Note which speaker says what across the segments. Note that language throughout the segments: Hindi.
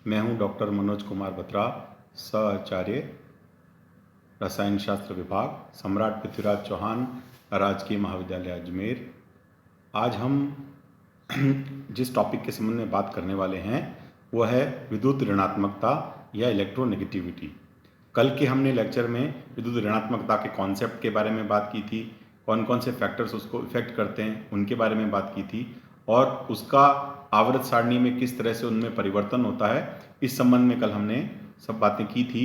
Speaker 1: मैं हूं डॉक्टर मनोज कुमार बत्रा, सहआचार्य रसायन शास्त्र विभाग, सम्राट पृथ्वीराज चौहान राजकीय महाविद्यालय अजमेर। आज हम जिस टॉपिक के संबंध में बात करने वाले हैं वह है विद्युत ऋणात्मकता या इलेक्ट्रोनेगेटिविटी। कल के हमने लेक्चर में विद्युत ऋणात्मकता के कॉन्सेप्ट के बारे में बात की थी, कौन कौन से फैक्टर्स उसको इफेक्ट करते हैं उनके बारे में बात की थी और उसका आवर्त सारणी में किस तरह से उनमें परिवर्तन होता है, इस संबंध में कल हमने सब बातें की थी।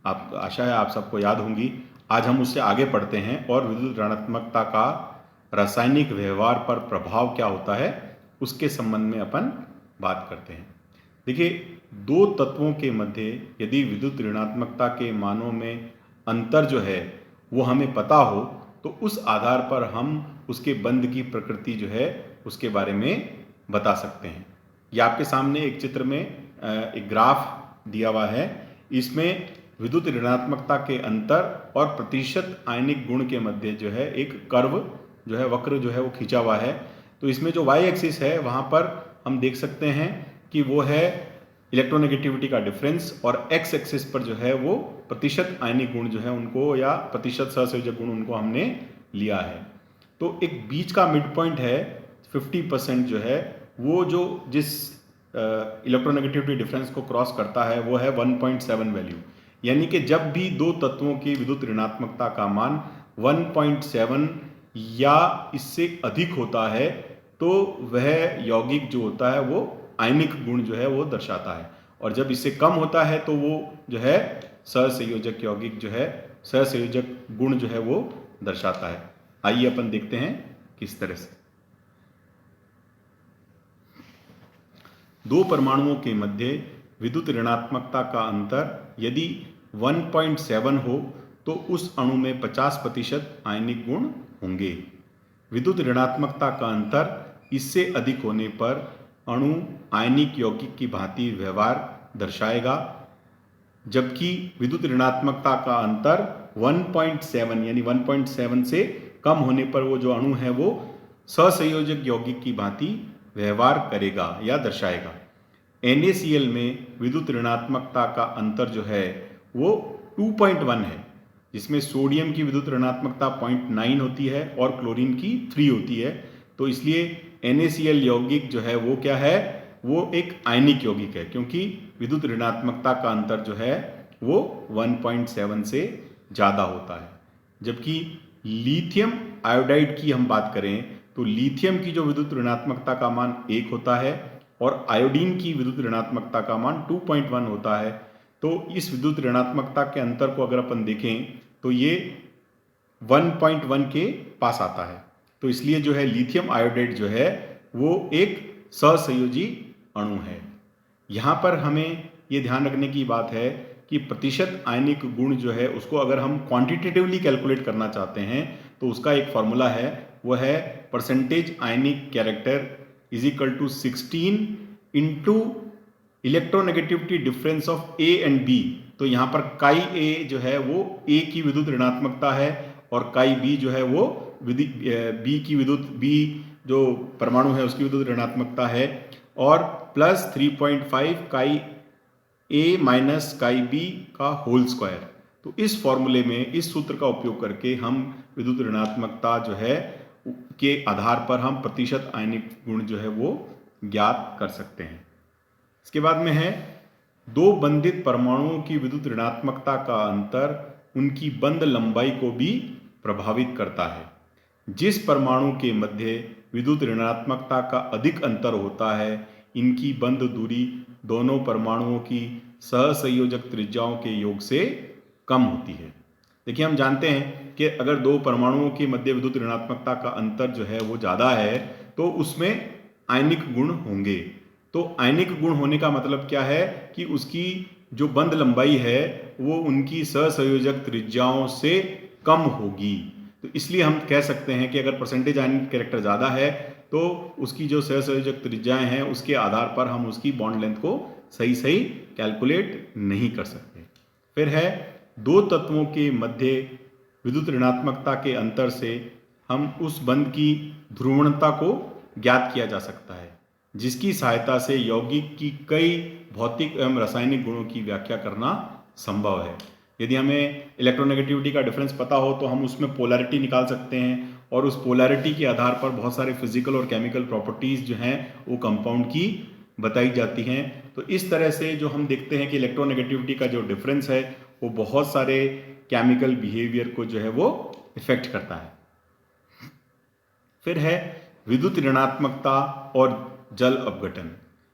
Speaker 1: आप आशा है आप सबको याद होंगी। आज हम उससे आगे बढ़ते हैं और विद्युत ऋणात्मकता का रासायनिक व्यवहार पर प्रभाव क्या होता है उसके संबंध में अपन बात करते हैं। देखिए, दो तत्वों के मध्य यदि विद्युत ऋणात्मकता के मानों में अंतर जो है वो हमें पता हो तो उस आधार पर हम उसके बंध की प्रकृति जो है उसके बारे में बता सकते हैं। ये आपके सामने एक चित्र में एक ग्राफ दिया हुआ है। इसमें विद्युत ऋणात्मकता के अंतर और प्रतिशत आयनिक गुण के मध्य जो है एक कर्व जो है, वक्र जो है वो खींचा हुआ है। तो इसमें जो वाई एक्सिस है वहाँ पर हम देख सकते हैं कि वो है इलेक्ट्रोनेगेटिविटी का डिफरेंस और एक्स एक्सिस पर जो है वो प्रतिशत आयनिक गुण जो है उनको या प्रतिशत सहसंयोजक गुण उनको हमने लिया है। तो एक बीच का मिड पॉइंट है 50% जो है वो जो जिस इलेक्ट्रोनेगेटिविटी डिफरेंस को क्रॉस करता है वो है 1.7 वैल्यू। यानी कि जब भी दो तत्वों की विद्युत ऋणात्मकता का मान 1.7 या इससे अधिक होता है तो वह यौगिक जो होता है वो आयनिक गुण जो है वो दर्शाता है, और जब इससे कम होता है तो वो जो है सहसंयोजक यौगिक जो है सहसंयोजक गुण जो है वो दर्शाता है। आइए अपन देखते हैं किस तरह से। दो परमाणुओं के मध्य विद्युत ऋणात्मकता का अंतर यदि 1.7 हो तो उस अणु में 50% आयनिक गुण होंगे। विद्युत ऋणात्मकता का अंतर इससे अधिक होने पर अणु आयनिक यौगिक की भांति व्यवहार दर्शाएगा, जबकि विद्युत ऋणात्मकता का अंतर 1.7 यानी 1.7 से कम होने पर वो जो अणु है वो सहसंयोजक यौगिक की भांति व्यवहार करेगा या दर्शाएगा। NaCl में विद्युत ऋणात्मकता का अंतर जो है वो 2.1 है, जिसमें सोडियम की विद्युत ऋणात्मकता 0.9 होती है और क्लोरीन की 3 होती है। तो इसलिए NaCl यौगिक जो है वो क्या है, वो एक आयनिक यौगिक है, क्योंकि विद्युत ऋणात्मकता का अंतर जो है वो 1.7 से ज़्यादा होता है। जबकि लिथियम आयोडाइड की हम बात करें तो लिथियम की जो विद्युत ऋणात्मकता का मान 1 होता है और आयोडीन की विद्युत ऋणात्मकता का मान 2.1 होता है। तो इस विद्युत ऋणात्मकता के अंतर को अगर अपन देखें तो ये 1.1 के पास आता है। तो इसलिए जो है लिथियम आयोडाइड जो है वो एक सहसंयोजी अणु है। यहाँ पर हमें ये ध्यान रखने की बात है कि प्रतिशत आयनिक गुण जो है उसको अगर हम क्वांटिटेटिवली कैलकुलेट करना चाहते हैं तो उसका एक फॉर्मूला है, वो है percentage ionic character is equal to 16 into electronegativity difference of A and B. तो यहाँ पर काई ए जो है वो ए की विद्युत ऋणात्मकता है और काई बी जो है वो बी की विद्युत बी जो परमाणु है उसकी विद्युत ऋणात्मकता है, और plus 3.5 chi A minus chi B का होल स्क्वायर। तो इस फॉर्मूले में इस सूत्र का उपयोग करके हम विद्युत ऋणात्मकता जो है के आधार पर हम प्रतिशत आयनिक गुण जो है वो ज्ञात कर सकते हैं। इसके बाद में है दो बंधित परमाणुओं की विद्युत ऋणात्मकता का अंतर उनकी बंध लंबाई को भी प्रभावित करता है। जिस परमाणु के मध्य विद्युत ऋणात्मकता का अधिक अंतर होता है इनकी बंध दूरी दोनों परमाणुओं की सहसंयोजक त्रिज्याओं के योग से कम होती है। देखिए, हम जानते हैं कि अगर दो परमाणुओं के मध्य विद्युत ऋणात्मकता का अंतर जो है वो ज़्यादा है तो उसमें आयनिक गुण होंगे। तो आयनिक गुण होने का मतलब क्या है कि उसकी जो बंध लंबाई है वो उनकी सहसंयोजक त्रिज्याओं से कम होगी। तो इसलिए हम कह सकते हैं कि अगर परसेंटेज आयनिक कैरेक्टर ज़्यादा है तो उसकी जो सहसंयोजक त्रिज्याएं हैं उसके आधार पर हम उसकी बॉन्ड लेंथ को सही सही कैलकुलेट नहीं कर सकते। फिर है दो तत्वों के मध्य विद्युत ऋणात्मकता के अंतर से हम उस बंध की ध्रुवणता को ज्ञात किया जा सकता है। जिसकी सहायता से यौगिक की कई भौतिक एवं रासायनिक गुणों की व्याख्या करना संभव है। यदि हमें इलेक्ट्रोनेगेटिविटी का डिफरेंस पता हो तो हम उसमें पोलैरिटी निकाल सकते हैं और उस पोलैरिटी के आधार पर बहुत सारे फिजिकल और केमिकल प्रॉपर्टीज़ जो हैं वो कंपाउंड की बताई जाती हैं। तो इस तरह से जो हम देखते हैं कि इलेक्ट्रोनेगेटिविटी का जो डिफरेंस है वो बहुत सारे केमिकल बिहेवियर को जो है वो इफेक्ट करता है। फिर है विद्युत ऋणात्मकता और जल अपघटन।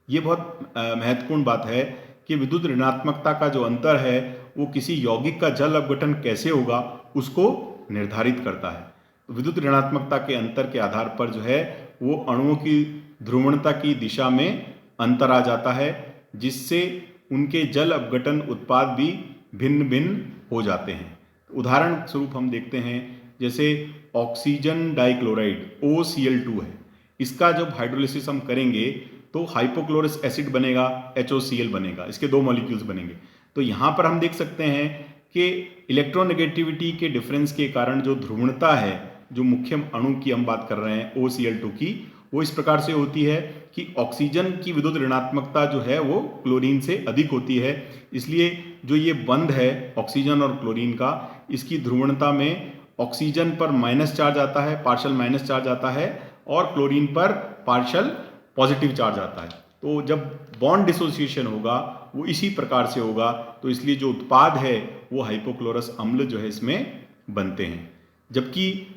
Speaker 1: ये बहुत महत्वपूर्ण बात है कि विद्युत ऋणात्मकता का जो अंतर है वो किसी यौगिक का जल अपघटन कैसे होगा उसको निर्धारित करता है। विद्युत ऋणात्मकता के अंतर के आधार पर जो है वो अणुओं की ध्रुवणता की दिशा में अंतर आ जाता है, जिससे उनके जल अपघटन उत्पाद भी भिन्न भिन्न हो जाते हैं। उदाहरण स्वरूप हम देखते हैं जैसे ऑक्सीजन डाइक्लोराइड OCl2 है, इसका जब हाइड्रोलिसिस हम करेंगे तो हाइपोक्लोरस एसिड बनेगा, HOCl बनेगा, इसके दो मॉलिक्यूल्स बनेंगे। तो यहाँ पर हम देख सकते हैं कि इलेक्ट्रोनेगेटिविटी के डिफरेंस के कारण जो ध्रुवणता है, जो मुख्य अणु की हम बात कर रहे हैं OCl2 की, वो इस प्रकार से होती है कि ऑक्सीजन की विद्युत ऋणात्मकता जो है वो क्लोरीन से अधिक होती है। इसलिए जो ये बंध है ऑक्सीजन और क्लोरीन का, इसकी ध्रुवणता में ऑक्सीजन पर माइनस चार्ज आता है, पार्शियल माइनस चार्ज आता है, और क्लोरीन पर पार्शियल पॉजिटिव चार्ज आता है। तो जब बॉन्ड डिसोसिएशन होगा वो इसी प्रकार से होगा, तो इसलिए जो उत्पाद है वो हाइपोक्लोरस अम्ल जो है इसमें बनते हैं। जबकि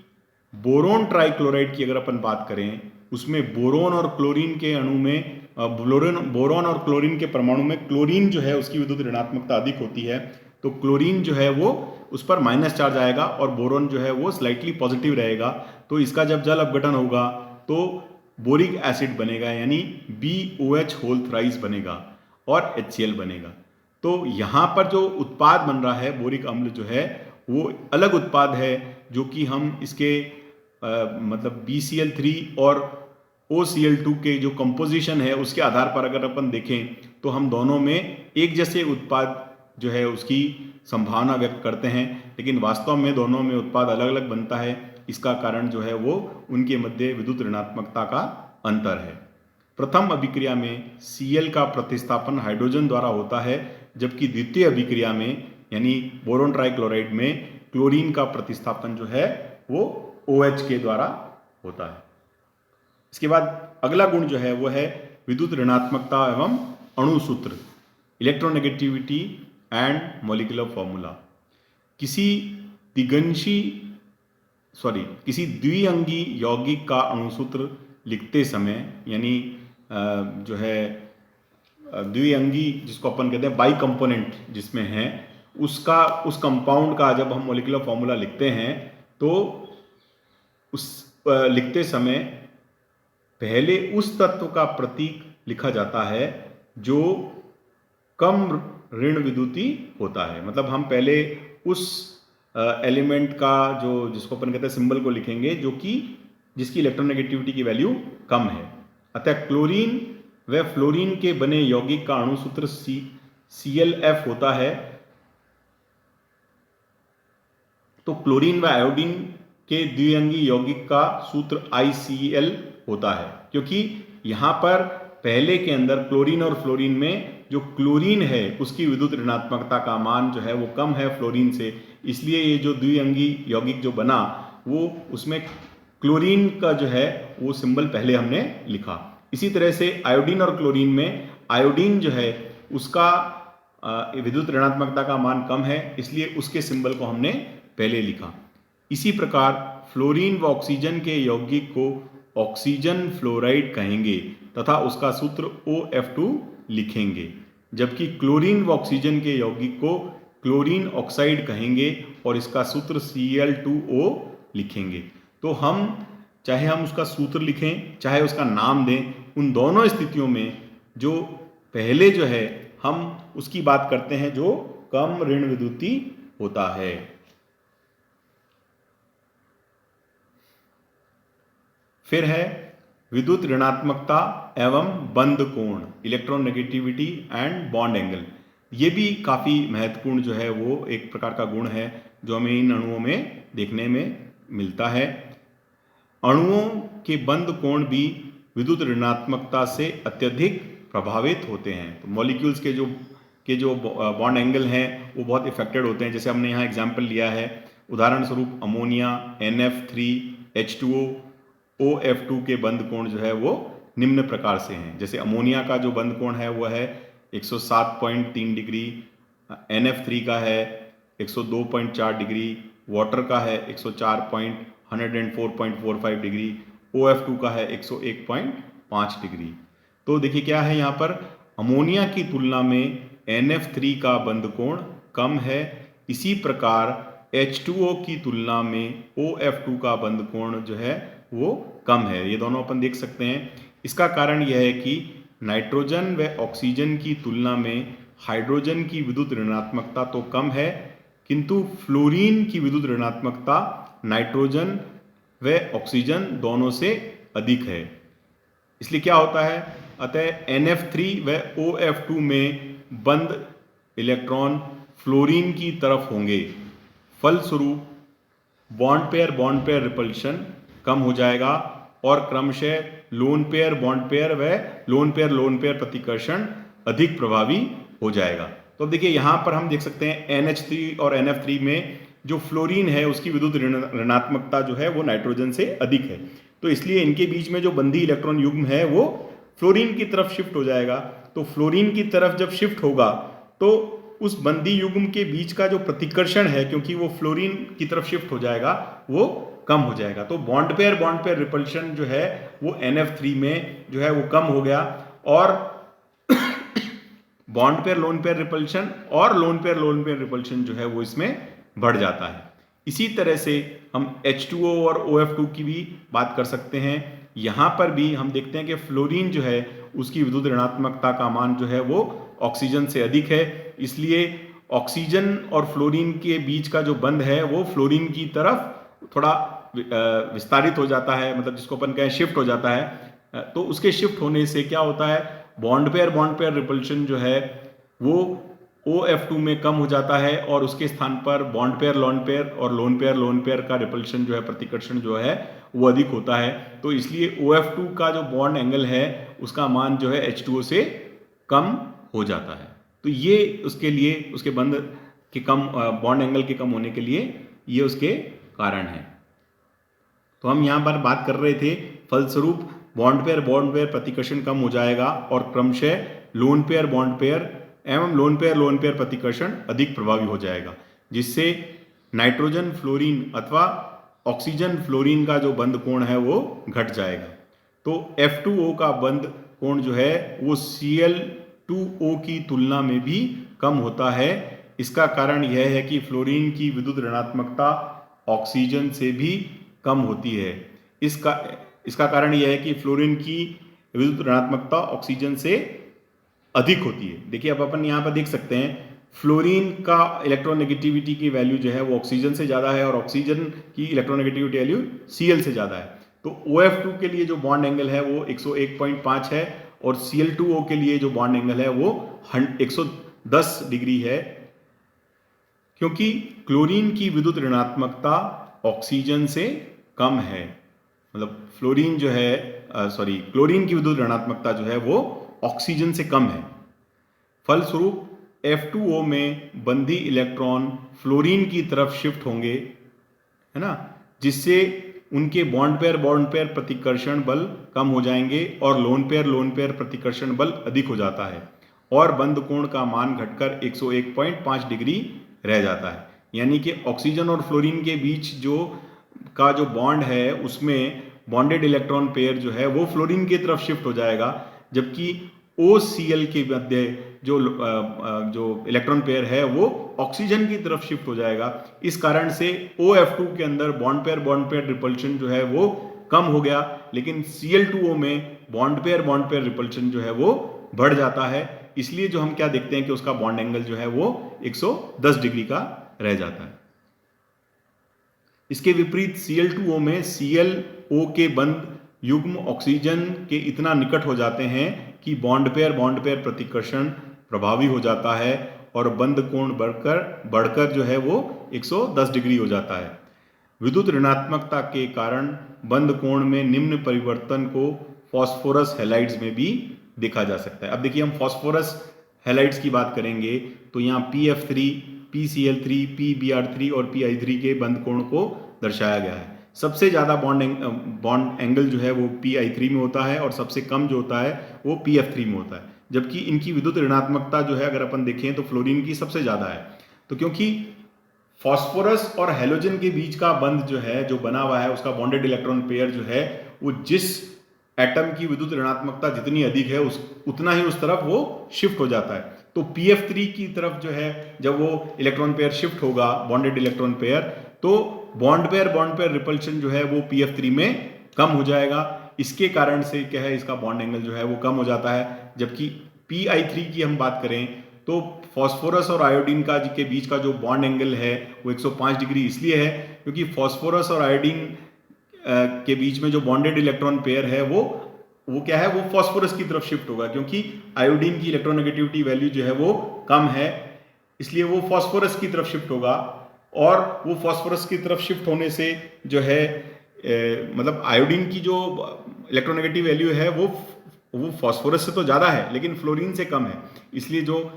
Speaker 1: बोरोन ट्राइक्लोराइड की अगर अपन बात करें, उसमें बोरोन और क्लोरीन के अणु में बोरोन और क्लोरीन के परमाणु में क्लोरीन जो है उसकी विद्युत ऋणात्मकता अधिक होती है, तो क्लोरीन जो है वो उस पर माइनस चार्ज आएगा और बोरोन जो है वो स्लाइटली पॉजिटिव रहेगा। तो इसका जब जल अपघटन होगा तो बोरिक एसिड बनेगा, यानी BOH होल थ्राइस बनेगा और HCl बनेगा। तो यहाँ पर जो उत्पाद बन रहा है बोरिक अम्ल जो है वो अलग उत्पाद है, जो कि हम इसके मतलब BCl3 और OCl2 के जो कंपोजिशन है उसके आधार पर अगर अपन देखें तो हम दोनों में एक जैसे उत्पाद जो है उसकी संभावना व्यक्त करते हैं, लेकिन वास्तव में दोनों में उत्पाद अलग अलग बनता है। इसका कारण जो है वो उनके मध्य विद्युत ऋणात्मकता का अंतर है। प्रथम अभिक्रिया में Cl का प्रतिस्थापन हाइड्रोजन द्वारा होता है, जबकि द्वितीय अभिक्रिया में यानी बोरोन ट्राइक्लोराइड में क्लोरीन का प्रतिस्थापन जो है वो OH के द्वारा होता है। इसके बाद अगला गुण जो है वो है विद्युत ऋणात्मकता एवं अणु सूत्र, इलेक्ट्रोनेगेटिविटी एंड मॉलिक्यूलर फॉर्मूला। किसी द्विअंगी यौगिक का अणुसूत्र लिखते समय, यानी जो है द्विअंगी जिसको अपन कहते हैं बाई कंपोनेंट जिसमें है, उसका उस कंपाउंड का जब हम मॉलिक्यूलर फॉर्मूला लिखते हैं तो उस लिखते समय पहले उस तत्व का प्रतीक लिखा जाता है जो कम ऋण विद्युती होता है। मतलब हम पहले उस एलिमेंट का जो जिसको अपन कहते हैं सिंबल को लिखेंगे जो कि जिसकी इलेक्ट्रोनेगेटिविटी की वैल्यू कम है। अतः क्लोरीन व फ्लोरीन के बने यौगिक का अणुसूत्र ClF होता है। तो क्लोरीन व आयोडीन के द्विअंगी यौगिक का सूत्र ICl होता है, क्योंकि यहाँ पर पहले के अंदर क्लोरीन और फ्लोरीन में जो क्लोरीन है उसकी विद्युत ऋणात्मकता का मान जो है वो कम है फ्लोरीन से, इसलिए ये जो द्विअंगी यौगिक जो बना वो उसमें क्लोरीन का जो है वो सिंबल पहले हमने लिखा। इसी तरह से आयोडीन और क्लोरीन में आयोडीन जो है उसका विद्युत ऋणात्मकता का मान कम है, इसलिए उसके सिंबल को हमने पहले लिखा। इसी प्रकार फ्लोरीन व ऑक्सीजन के यौगिक को ऑक्सीजन फ्लोराइड कहेंगे तथा उसका सूत्र OF2 लिखेंगे, जबकि क्लोरीन व ऑक्सीजन के यौगिक को क्लोरीन ऑक्साइड कहेंगे और इसका सूत्र Cl2O लिखेंगे। तो हम चाहे हम उसका सूत्र लिखें चाहे उसका नाम दें, उन दोनों स्थितियों में जो पहले जो है हम उसकी बात करते हैं जो कम ऋण विद्युती होता है। फिर है विद्युत ऋणात्मकता एवं बंध कोण, इलेक्ट्रोनेगेटिविटी एंड बॉन्ड एंगल। ये भी काफ़ी महत्वपूर्ण जो है वो एक प्रकार का गुण है जो हमें इन अणुओं में देखने में मिलता है। अणुओं के बंध कोण भी विद्युत ऋणात्मकता से अत्यधिक प्रभावित होते हैं। तो मॉलिक्यूल्स के जो बॉन्ड एंगल हैं वो बहुत इफेक्टेड होते हैं। जैसे हमने यहाँ एग्जाम्पल लिया है, उदाहरण स्वरूप अमोनिया NF3H2O OF2 के बंध कोण जो है वो निम्न प्रकार से हैं। जैसे अमोनिया का जो बंध कोण है वो है 107.3 डिग्री, NF3 का है 102.4 डिग्री, वाटर का है 104.104.45 डिग्री, OF2 का है 101.5 डिग्री। तो देखिए क्या है यहाँ पर, अमोनिया की तुलना में NF3 का बंध कोण कम है, इसी प्रकार H2O की तुलना में OF2 का बंध कोण जो है वो कम है। ये दोनों अपन देख सकते हैं। इसका कारण यह है कि नाइट्रोजन व ऑक्सीजन की तुलना में हाइड्रोजन की विद्युत ऋणात्मकता तो कम है, किंतु फ्लोरीन की विद्युत ऋणात्मकता नाइट्रोजन व ऑक्सीजन दोनों से अधिक है। इसलिए क्या होता है, अतः NF3 व OF2 में बंद इलेक्ट्रॉन फ्लोरीन की तरफ होंगे। फलस्वरूप बॉन्ड पेयर रिपल्शन कम हो जाएगा और क्रमशः लोन पेयर बॉन्ड पेयर व लोन पेयर प्रतिकर्षण अधिक प्रभावी हो जाएगा। तो अब देखिए यहाँ पर हम देख सकते हैं NH3 और NF3 में जो फ्लोरीन है उसकी विद्युत ऋणात्मकता जो है वो नाइट्रोजन से अधिक है। तो इसलिए इनके बीच में जो बंधी इलेक्ट्रॉन युग्म है वो फ्लोरीन की तरफ शिफ्ट हो जाएगा। तो फ्लोरीन की तरफ जब शिफ्ट होगा तो उस बंधी युग्म के बीच का जो प्रतिकर्षण है, क्योंकि वो फ्लोरीन की तरफ शिफ्ट हो जाएगा, वो कम हो जाएगा। तो बॉन्ड पेयर रिपल्शन जो है वो NF3 में जो है वो कम हो गया और bond pair lone pair repulsion और लोन पेयर रिपल्शन जो है वो इसमें बढ़ जाता है। इसी तरह से हम H2O और OF2 की भी बात कर सकते हैं। यहाँ पर भी हम देखते हैं कि फ्लोरीन जो है उसकी विद्युत ऋणात्मकता का मान जो है वो ऑक्सीजन से अधिक है, इसलिए ऑक्सीजन और फ्लोरीन के बीच का जो बंध है वो फ्लोरीन की तरफ थोड़ा विस्तारित हो जाता है, मतलब जिसको अपन कहें शिफ्ट हो जाता है। तो उसके शिफ्ट होने से क्या होता है, बॉन्ड पेयर रिपल्शन जो है वो OF2 में कम हो जाता है और उसके स्थान पर बॉन्ड पेयर और लोन पेयर का रिपल्शन जो है प्रतिकर्षण जो है वो अधिक होता है। तो इसलिए OF2 का जो बॉन्ड एंगल है उसका मान जो है H2O से कम हो जाता है। तो ये उसके लिए उसके बंध के कम बॉन्ड एंगल के कम होने के लिए ये उसके कारण है। तो हम यहाँ पर बात कर रहे थे, फलस्वरूप बॉन्ड पेयर प्रतिकर्षण कम हो जाएगा और क्रमशः लोन पेयर एवं लोन पेयर प्रतिकर्षण अधिक प्रभावी हो जाएगा, जिससे नाइट्रोजन फ्लोरीन अथवा ऑक्सीजन फ्लोरीन का जो बंध कोण है वो घट जाएगा। तो F2O का बंध कोण जो है वो Cl2O की तुलना में भी कम होता है। इसका कारण यह है कि फ्लोरीन की विद्युत ऋणात्मकता ऑक्सीजन से भी कम होती है। इसका कारण यह है कि फ्लोरीन की विद्युत ऋणात्मकता ऑक्सीजन से अधिक होती है। देखिए अब अपन यहाँ पर देख सकते हैं फ्लोरीन का इलेक्ट्रोनेगेटिविटी की वैल्यू जो है वो ऑक्सीजन से ज़्यादा है और ऑक्सीजन की इलेक्ट्रोनेगेटिविटी वैल्यू Cl से ज़्यादा है। तो OF2 के लिए जो बॉन्ड एंगल है वो 101.5 है और Cl2O के लिए जो बॉन्ड एंगल है वो 110 डिग्री है, क्योंकि क्लोरीन की विद्युत ऋणात्मकता ऑक्सीजन से कम है। मतलब क्लोरीन की विद्युत ऋणात्मकता जो है वो ऑक्सीजन से कम है। फलस्वरूप F2O में बंधी इलेक्ट्रॉन फ्लोरीन की तरफ शिफ्ट होंगे, है ना, जिससे उनके बॉन्ड पेयर प्रतिकर्षण बल कम हो जाएंगे और लोन पेयर प्रतिकर्षण बल अधिक हो जाता है और बंध कोण का मान घटकर 101.5 डिग्री रह जाता है। यानी कि ऑक्सीजन और फ्लोरीन के बीच जो बॉन्ड है उसमें बॉन्डेड इलेक्ट्रॉन पेयर जो है वो फ्लोरीन की तरफ शिफ्ट हो जाएगा, जबकि OCl के मध्य जो इलेक्ट्रॉन पेयर है वो ऑक्सीजन की तरफ शिफ्ट हो जाएगा। इस कारण से OF2 के अंदर बॉन्ड पेयर रिपल्शन जो है वो कम हो गया, लेकिन Cl2O में बॉन्ड पेयर रिपल्शन जो है वो बढ़ जाता है। इसलिए जो हम क्या देखते हैं कि उसका बॉन्ड एंगल जो है वो 110 डिग्री का रह जाता है। इसके विपरीत Cl2O में Cl-O के बंध युग्म ऑक्सीजन के इतना निकट हो जाते हैं कि बॉन्ड पेयर प्रतिकर्षण प्रभावी हो जाता है और बंध कोण बढ़कर जो है वो 110 डिग्री हो जाता है। विद्युत ऋणात्मकता के कारण बंध कोण में निम्न परिवर्तन को फॉस्फोरस हैलाइड्स में भी देखा जा सकता है। अब देखिए हम फॉस्फोरस हैलाइड्स की बात करेंगे तो यहाँ PF3, PCl3, PBr3 और PI3 के बंध कोण को दर्शाया गया है। सबसे ज़्यादा बॉन्ड एंगल जो है वो PI3 में होता है और सबसे कम जो होता है वो PF3 में होता है, जबकि इनकी विद्युत ऋणात्मकता जो है अगर अपन देखें तो फ्लोरीन की सबसे ज़्यादा है। तो क्योंकि फॉस्फोरस और हैलोजन के बीच का बंध जो है जो बना हुआ है उसका बॉन्डेड इलेक्ट्रॉन पेयर जो है वो जिस एटम की विद्युत ऋणात्मकता जितनी अधिक है उतना ही उस तरफ वो शिफ्ट हो जाता है। तो PF3 की तरफ जो है जब वो इलेक्ट्रॉन पेयर शिफ्ट होगा बॉन्डेड इलेक्ट्रॉन पेयर, तो बॉन्ड पेयर रिपल्शन जो है वो PF3 में कम हो जाएगा। इसके कारण से क्या है इसका बॉन्ड एंगल जो है वो कम हो जाता है। जबकि PI3 की हम बात करें तो फॉस्फोरस और आयोडीन का के बीच का जो बॉन्ड एंगल है वो 105 डिग्री इसलिए है क्योंकि फॉस्फोरस और आयोडीन के बीच में जो बॉन्डेड इलेक्ट्रॉन पेयर है वो क्या है वो फॉस्फोरस की तरफ शिफ्ट होगा, क्योंकि आयोडीन की इलेक्ट्रोनेगेटिविटी वैल्यू जो है वो कम है, इसलिए वो फॉस्फोरस की तरफ शिफ्ट होगा। और वो फॉस्फोरस की तरफ शिफ्ट होने से जो है मतलब आयोडीन की जो इलेक्ट्रोनेगेटिव वैल्यू है वो फॉस्फोरस से तो ज़्यादा है लेकिन फ्लोरीन से कम है, इसलिए जो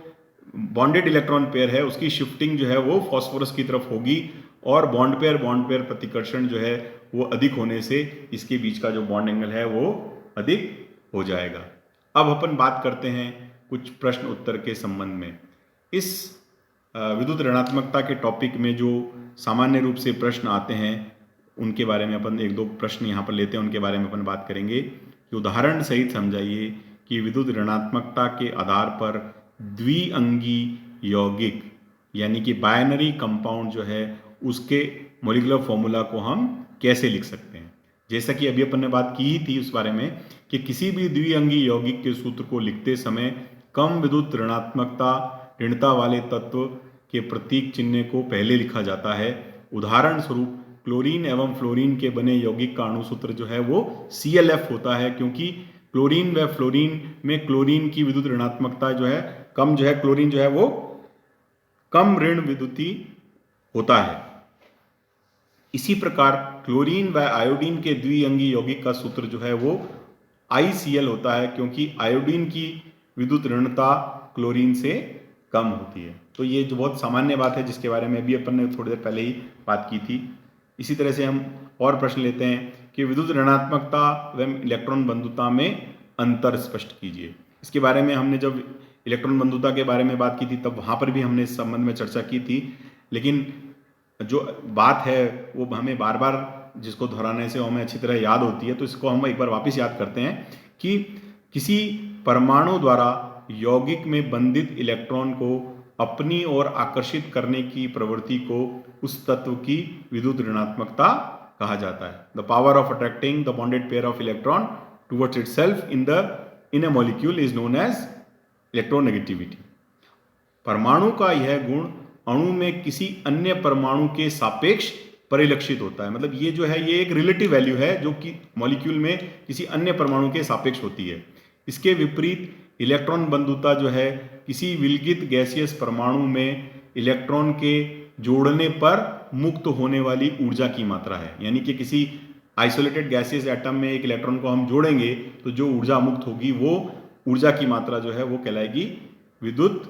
Speaker 1: बॉन्डेड इलेक्ट्रॉन पेयर है उसकी शिफ्टिंग जो है वो फॉस्फोरस की तरफ होगी और बॉन्ड पेयर प्रतिकर्षण जो है वो अधिक होने से इसके बीच का जो बॉन्ड एंगल है वो अधिक हो जाएगा। अब अपन बात करते हैं कुछ प्रश्न उत्तर के संबंध में। इस विद्युत ऋणात्मकता के टॉपिक में जो सामान्य रूप से प्रश्न आते हैं उनके बारे में अपन एक दो प्रश्न यहाँ पर लेते हैं, उनके बारे में अपन बात करेंगे कि उदाहरण सहित समझाइए कि विद्युत ऋणात्मकता के आधार पर द्विअंगी यौगिक यानी कि बाइनरी कंपाउंड जो है उसके मॉलिक्यूलर फॉर्मूला को हम कैसे लिख सकते हैं। जैसा कि अभी अपन ने बात की ही थी उस बारे में कि किसी भी द्विअंगी यौगिक के सूत्र को लिखते समय कम विद्युत ऋणता वाले तत्व के प्रतीक चिन्ह को पहले लिखा जाता है। उदाहरण स्वरूप क्लोरीन एवं फ्लोरीन के बने यौगिक का अणुसूत्र जो है वो ClF होता है, क्योंकि क्लोरीन व फ्लोरीन में क्लोरीन की विद्युत ऋणात्मकता जो है कम जो है, क्लोरीन जो है वो कम ऋण विद्युती होता है। इसी प्रकार क्लोरीन व आयोडीन के द्विअंगी यौगिक का सूत्र जो है वो ICl होता है, क्योंकि आयोडीन की विद्युत ऋणता क्लोरीन से कम होती है। तो ये जो बहुत सामान्य बात है जिसके बारे में अभी अपन ने थोड़ी देर पहले ही बात की थी। इसी तरह से हम और प्रश्न लेते हैं कि विद्युत ऋणात्मकता एवं इलेक्ट्रॉन बंधुता में अंतर स्पष्ट कीजिए। इसके बारे में हमने जब इलेक्ट्रॉन बंधुता के बारे में बात की थी तब वहाँ पर भी हमने इस संबंध में चर्चा की थी, लेकिन जो बात है वो हमें बार बार जिसको दोहराने से हमें अच्छी तरह याद होती है, तो इसको हम एक बार वापस याद करते हैं कि किसी परमाणु द्वारा यौगिक में बंधित इलेक्ट्रॉन को अपनी ओर आकर्षित करने की प्रवृत्ति को उस तत्व की विद्युत ऋणात्मकता कहा जाता है। The power of attracting the bonded pair of electron towards itself in a molecule is known as electronegativity. परमाणु का यह गुण अणु में किसी अन्य परमाणु के सापेक्ष परिलक्षित होता है। मतलब ये जो है ये एक रिलेटिव वैल्यू है जो कि मॉलिक्यूल में किसी अन्य परमाणु के सापेक्ष होती है। इसके विपरीत इलेक्ट्रॉन बंधुता जो है किसी विलगित गैसियस परमाणु में इलेक्ट्रॉन के जोड़ने पर मुक्त होने वाली ऊर्जा की मात्रा है। यानी कि किसी आइसोलेटेड गैसियस एटम में एक इलेक्ट्रॉन को हम जोड़ेंगे तो जो ऊर्जा मुक्त होगी वो ऊर्जा की मात्रा जो है वो कहलाएगी विद्युत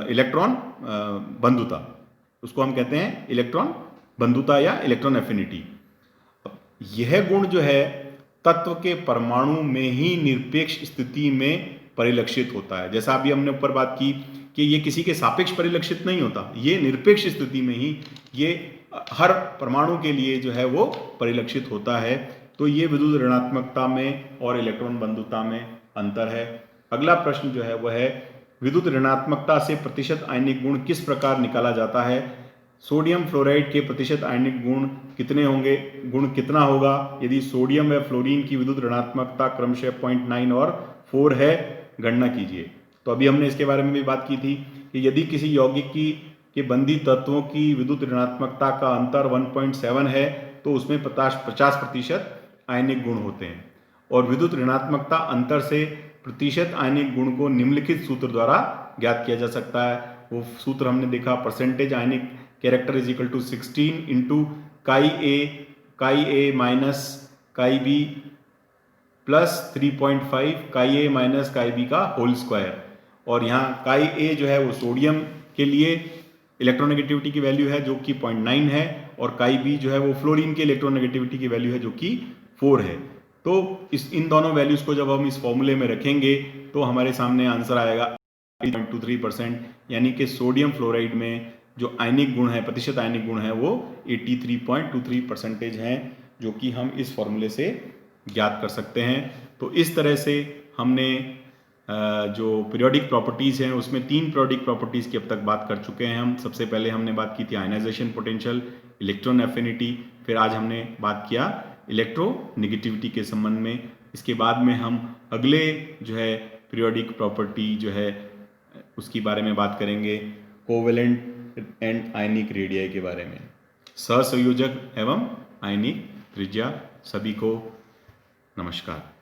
Speaker 1: इलेक्ट्रॉन बंधुता। उसको हम कहते हैं इलेक्ट्रॉन बंधुता या इलेक्ट्रॉन एफिनिटी। यह गुण जो है तत्व के परमाणु में ही निरपेक्ष स्थिति में परिलक्षित होता है। जैसा अभी हमने ऊपर बात की कि ये किसी के सापेक्ष परिलक्षित नहीं होता, ये निरपेक्ष स्थिति में ही ये हर परमाणु के लिए जो है वो परिलक्षित होता है। तो ये विद्युत ऋणात्मकता में और इलेक्ट्रॉन बंधुता में अंतर है। अगला प्रश्न जो है वह है विद्युत ऋणात्मकता से प्रतिशत आयनिक गुण किस प्रकार निकाला जाता है। सोडियम फ्लोराइड के प्रतिशत आयनिक गुण कितने होंगे, गुण कितना होगा यदि सोडियम व फ्लोरीन की विद्युत ऋणात्मकता क्रमशः 0.9 और 4 है, गणना कीजिए। तो अभी हमने इसके बारे में भी बात की थी कि यदि किसी यौगिक के बंधी तत्वों की विद्युत ऋणात्मकता का अंतर 1.7 है तो उसमें 50% आयनिक गुण होते हैं। और विद्युत ऋणात्मकता अंतर से प्रतिशत आयनिक गुण को निम्नलिखित सूत्र द्वारा ज्ञात किया जा सकता है। वो सूत्र हमने देखा, percentage ionic character is equal to 16 into chi A minus chi B plus 3.5 chi A minus chi B का होल स्क्वायर। और यहाँ काई ए जो है वो सोडियम के लिए इलेक्ट्रोनेगेटिविटी की वैल्यू है जो कि 0.9 है, और काई बी जो है वो फ्लोरीन के इलेक्ट्रोनेगेटिविटी की वैल्यू है जो कि 4 है। तो इन दोनों वैल्यूज को जब हम इस फॉर्मूले में रखेंगे तो हमारे सामने आंसर आएगा 83%, यानी कि सोडियम फ्लोराइड में जो आयनिक गुण है, प्रतिशत आयनिक गुण है, वो 83.23% है, जो कि हम इस फॉर्मूले से ज्ञात कर सकते हैं। तो इस तरह से हमने जो पीरियोडिक प्रॉपर्टीज़ हैं उसमें 3 पीरियोडिक प्रॉपर्टीज़ की अब तक बात कर चुके हैं हम। सबसे पहले हमने बात की थी आयनाइजेशन पोटेंशियल, इलेक्ट्रॉन एफिनिटी, फिर आज हमने बात किया इलेक्ट्रोनेगेटिविटी के संबंध में। इसके बाद में हम अगले जो है पीरियोडिक प्रॉपर्टी जो है उसकी बारे में बात करेंगे, कोवेलेंट एंड आयनिक रेडियाई के बारे में, सहसंयोजक एवं आयनिक त्रिज्या। सभी को नमस्कार।